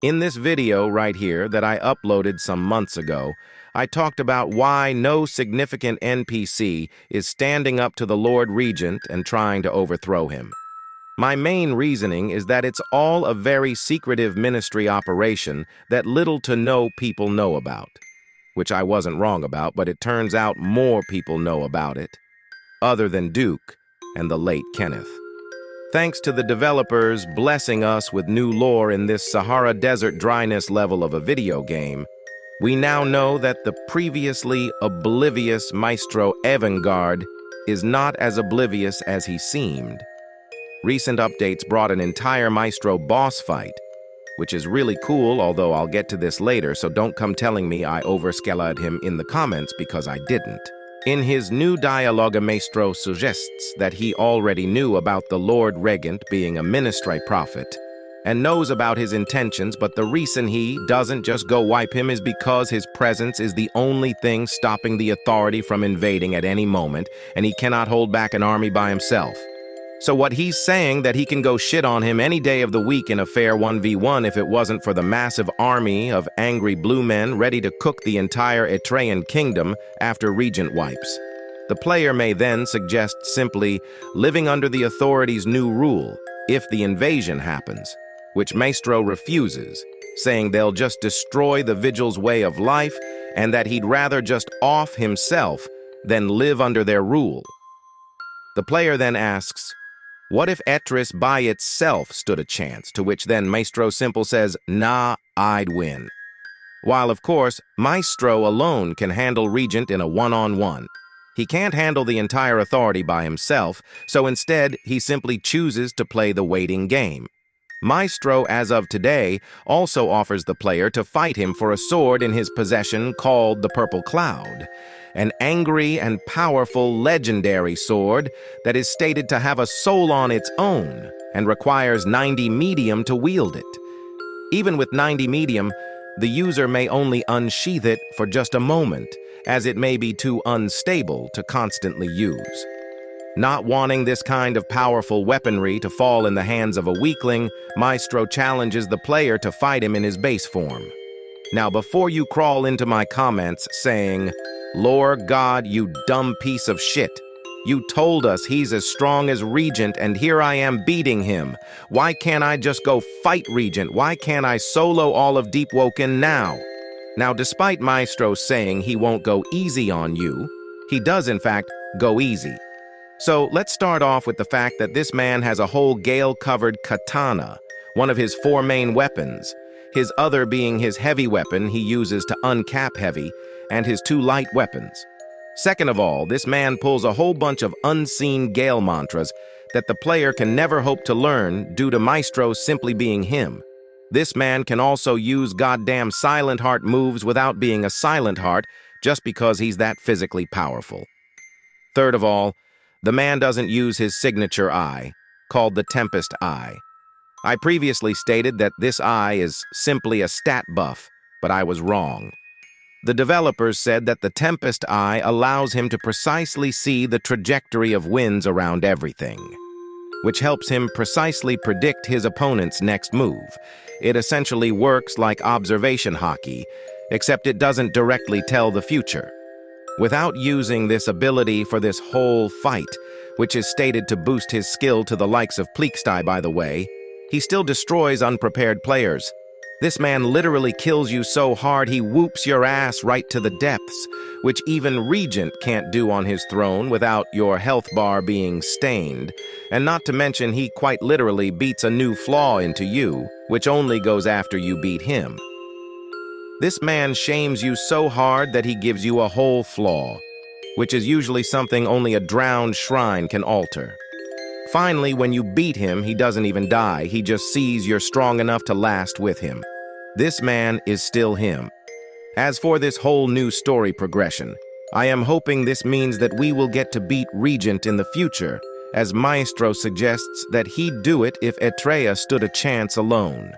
In this video right here that I uploaded some months ago, I talked about why no significant NPC is standing up to the Lord Regent and trying to overthrow him. My main reasoning is that it's all a very secretive ministry operation that little to no people know about. Which I wasn't wrong about, but it turns out more people know about it, other than Duke and the late Kenneth. Thanks to the developers blessing us with new lore in this Sahara Desert dryness level of a video game, we now know that the previously oblivious Maestro Evangard is not as oblivious as he seemed. Recent updates brought an entire Maestro boss fight, which is really cool, although I'll get to this later, so don't come telling me I overscaled him in the comments because I didn't. In his new dialogue, Maestro suggests that he already knew about the Lord Regent being a ministry prophet and knows about his intentions, but the reason he doesn't just go wipe him is because his presence is the only thing stopping the authority from invading at any moment, and he cannot hold back an army by himself. So what he's saying that he can go shit on him any day of the week in a fair 1v1 if it wasn't for the massive army of angry blue men ready to cook the entire Etrian kingdom after Regent wipes. The player may then suggest simply living under the authority's new rule if the invasion happens, which Maestro refuses, saying they'll just destroy the Vigil's way of life and that he'd rather just off himself than live under their rule. The player then asks, what if Etris by itself stood a chance, to which then Maestro simple says, nah, I'd win. While, of course, Maestro alone can handle Regent in a one-on-one. He can't handle the entire authority by himself, so instead he simply chooses to play the waiting game. Maestro, as of today, also offers the player to fight him for a sword in his possession called the Purple Cloud, an angry and powerful legendary sword that is stated to have a soul on its own and requires 90 medium to wield it. Even with 90 medium, the user may only unsheath it for just a moment, as it may be too unstable to constantly use. Not wanting this kind of powerful weaponry to fall in the hands of a weakling, Maestro challenges the player to fight him in his base form. Now, before you crawl into my comments saying, Lord God, you dumb piece of shit, you told us he's as strong as Regent and here I am beating him. Why can't I just go fight Regent? Why can't I solo all of Deep Woken now? Now, despite Maestro saying he won't go easy on you, he does in fact go easy. So let's start off with the fact that this man has a whole gale-covered katana, one of his 4 main weapons, his other being his heavy weapon he uses to uncap heavy, and his 2 light weapons. Second of all, this man pulls a whole bunch of unseen gale mantras that the player can never hope to learn due to Maestro simply being him. This man can also use goddamn Silent Heart moves without being a Silent Heart just because he's that physically powerful. Third of all, the man doesn't use his signature eye, called the Tempest Eye. I previously stated that this eye is simply a stat buff, but I was wrong. The developers said that the Tempest Eye allows him to precisely see the trajectory of winds around everything, which helps him precisely predict his opponent's next move. It essentially works like observation hockey, except it doesn't directly tell the future. Without using this ability for this whole fight, which is stated to boost his skill to the likes of Pleekstye, by the way, he still destroys unprepared players. This man literally kills you so hard he whoops your ass right to the depths, which even Regent can't do on his throne without your health bar being stained. And not to mention he quite literally beats a new flaw into you, which only goes after you beat him. This man shames you so hard that he gives you a whole flaw, which is usually something only a drowned shrine can alter. Finally, when you beat him, he doesn't even die, he just sees you're strong enough to last with him. This man is still him. As for this whole new story progression, I am hoping this means that we will get to beat Regent in the future, as Maestro suggests that he'd do it if Etria stood a chance alone.